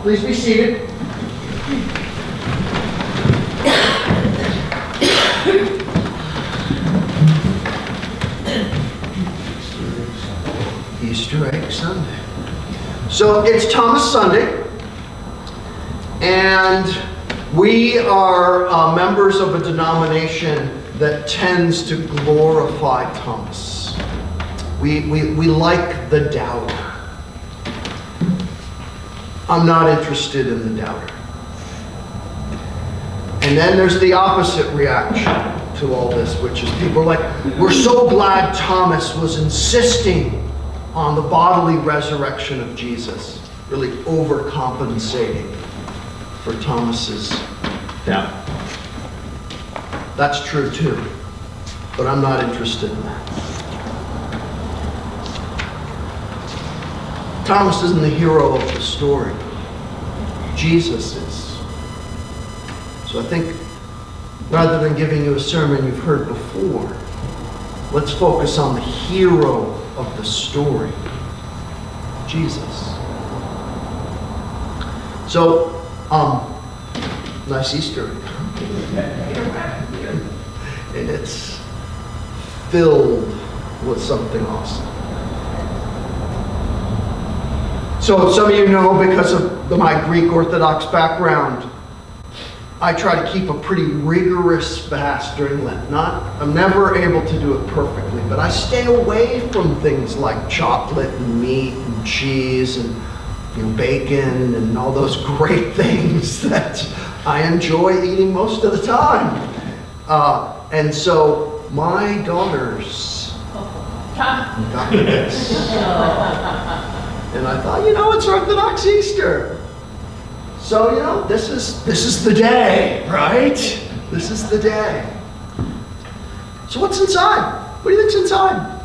Please be seated. Easter egg Sunday. So it's Thomas Sunday, and we are members of a denomination that tends to glorify Thomas. We like the doubter. I'm not interested in the doubter. And then there's the opposite reaction to all this, which is people are like, we're so glad Thomas was insisting on the bodily resurrection of Jesus, really overcompensating for Thomas's doubt. That's true too, but I'm not interested in that. Thomas isn't the hero of the story. Jesus is. So I think rather than giving you a sermon you've heard before, let's focus on the hero of the story, Jesus. So, nice Easter. And it's filled with something awesome. So some of you know, because of my Greek Orthodox background, I try to keep a pretty rigorous fast during Lent. I'm never able to do it perfectly, but I stay away from things like chocolate and meat and cheese and bacon and all those great things that I enjoy eating most of the time. And so my daughters got this. And I thought, it's Orthodox Easter. So, this is the day, right? This is the day. So what's inside? What do you think's inside?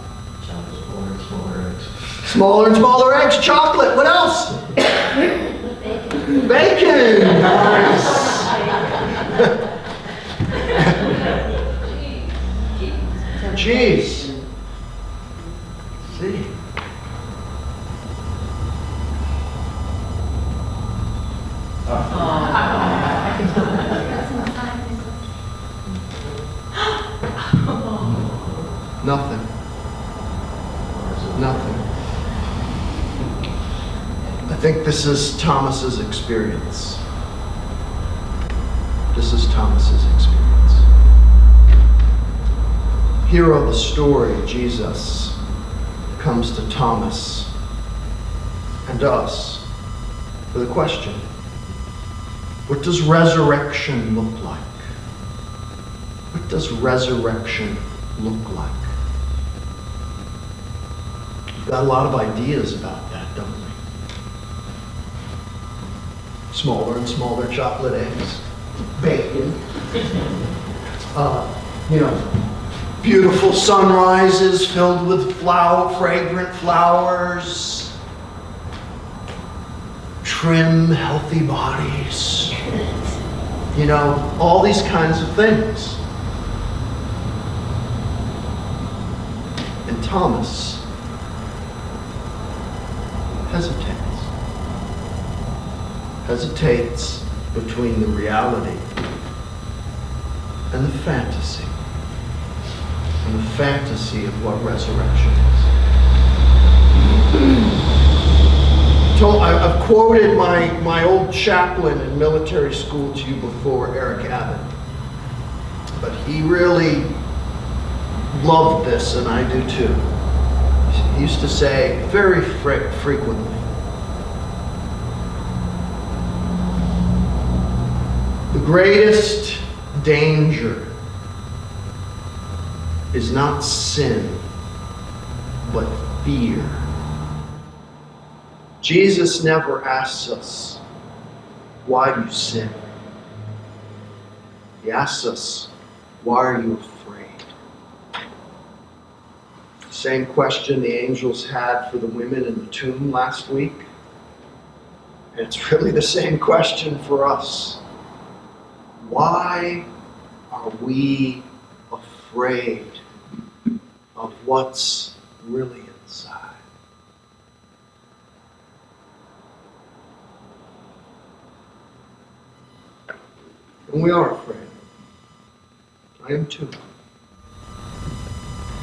Smaller eggs. Smaller and smaller eggs, chocolate. What else? Bacon. Nice. Cheese. See? Nothing. Nothing. I think this is Thomas's experience. This is Thomas's experience. Hero of the story, Jesus, comes to Thomas and us with a question. What does resurrection look like? What does resurrection look like? We've got a lot of ideas about that, don't we? Smaller and smaller chocolate eggs, bacon, beautiful sunrises filled with fragrant flowers, trim, healthy bodies, all these kinds of things. And Thomas hesitates between the reality and the fantasy of what resurrection is. I've quoted my old chaplain in military school to you before, Eric Abbott, but he really loved this, and I do too. He used to say very frequently, the greatest danger is not sin, but fear. Jesus never asks us, why do you sin? He asks us, why are you afraid? Same question the angels had for the women in the tomb last week. And it's really the same question for us. Why are we afraid of what's really inside? And we are afraid. I am too.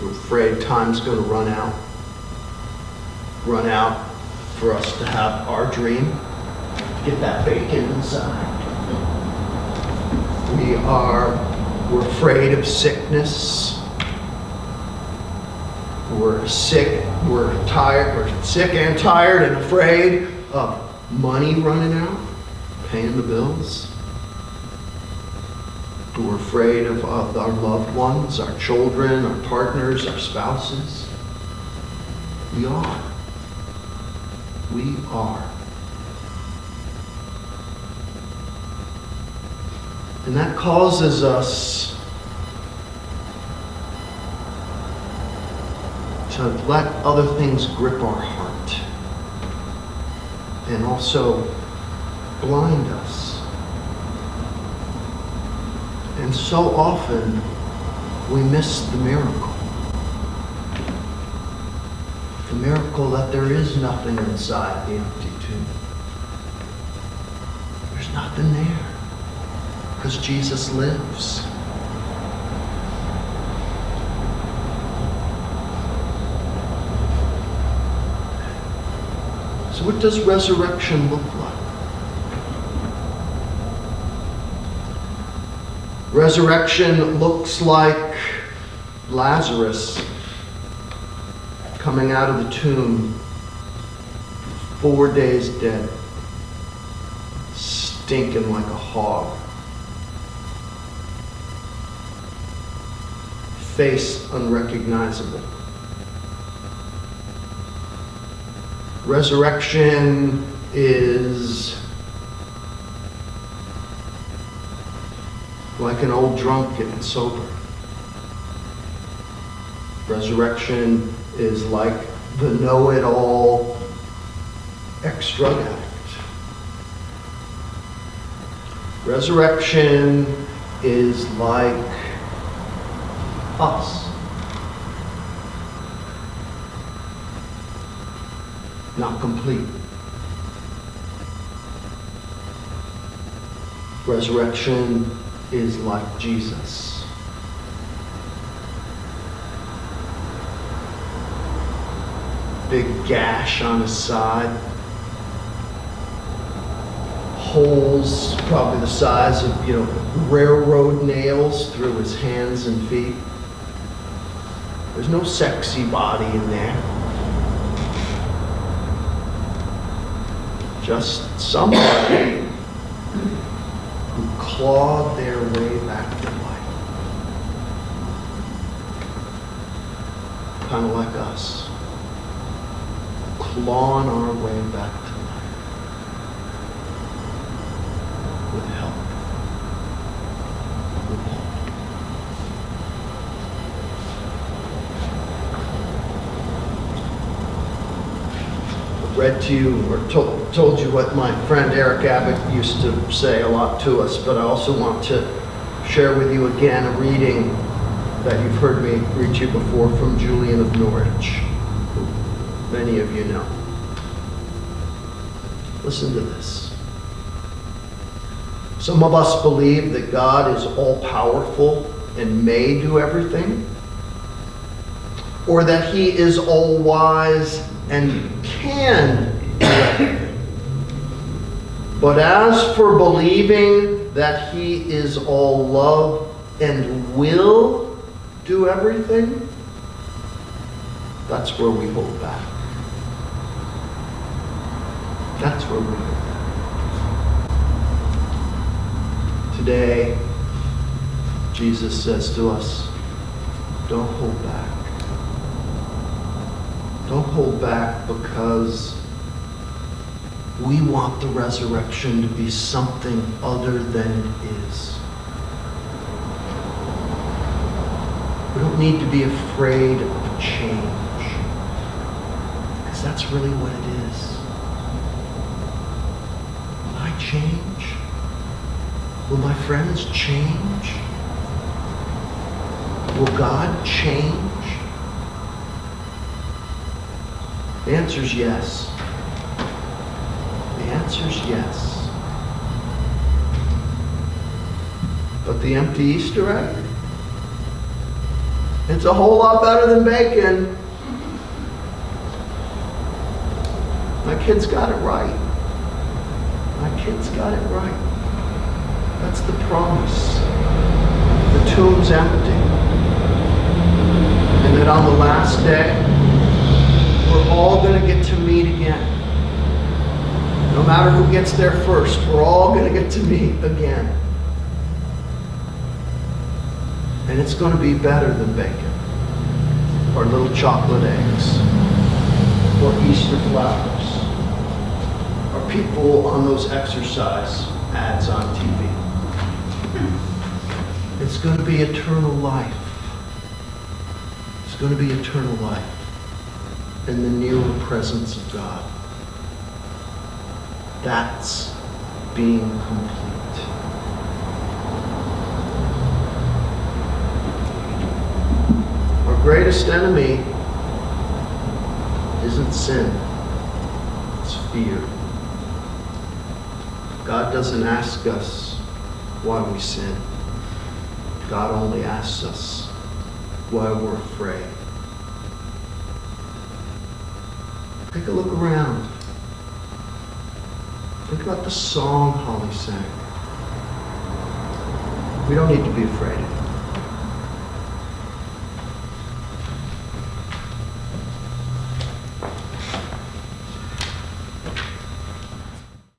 We're afraid time's going to run out. Run out for us to have our dream. Get that bacon inside. We're afraid of sickness. We're sick and tired and afraid of money running out, paying the bills. We're afraid of our loved ones, our children, our partners, our spouses. We are. We are. And that causes us to let other things grip our heart and also blind us. And so often we miss the miracle. The miracle that there is nothing inside the empty tomb. There's nothing there because Jesus lives. So what does resurrection look like? Resurrection looks like Lazarus coming out of the tomb, 4 days dead, stinking like a hog, face unrecognizable. Resurrection is like an old drunk getting sober. Resurrection is like the know-it-all ex-drug addict. Resurrection is like us. Not complete. Resurrection is like Jesus. Big gash on his side. Holes probably the size of, railroad nails through his hands and feet. There's no sexy body in there. Just somebody who clawed their way back to life. Kind of like us. Clawing our way back to life. With help. With hope. Read to you or told you what my friend Eric Abbott used to say a lot to us, but I also want to share with you again a reading that you've heard me read to you before from Julian of Norwich, who many of you know. Listen to this. Some of us believe that God is all-powerful and may do everything, or that he is all-wise and can do everything. But as for believing that he is all love and will do everything, that's where we hold back. That's where we hold back. Today, Jesus says to us, don't hold back. Don't hold back because we want the resurrection to be something other than it is. We don't need to be afraid of change because that's really what it is. Will I change? Will my friends change? Will God change? The answer is yes. The answer is yes. But the empty Easter egg? It's a whole lot better than bacon. My kids got it right. My kids got it right. That's the promise. The tomb's empty. And that on the last day, we're all going to get to meet again. No matter who gets there first, we're all going to get to meet again. And it's going to be better than bacon, or little chocolate eggs, or Easter flowers, or people on those exercise ads on TV. It's going to be eternal life. It's going to be eternal life in the nearer presence of God. That's being complete. Our greatest enemy isn't sin, it's fear. God doesn't ask us why we sin. God only asks us why we're afraid. Take a look around. Think about the song Holly sang. We don't need to be afraid anymore.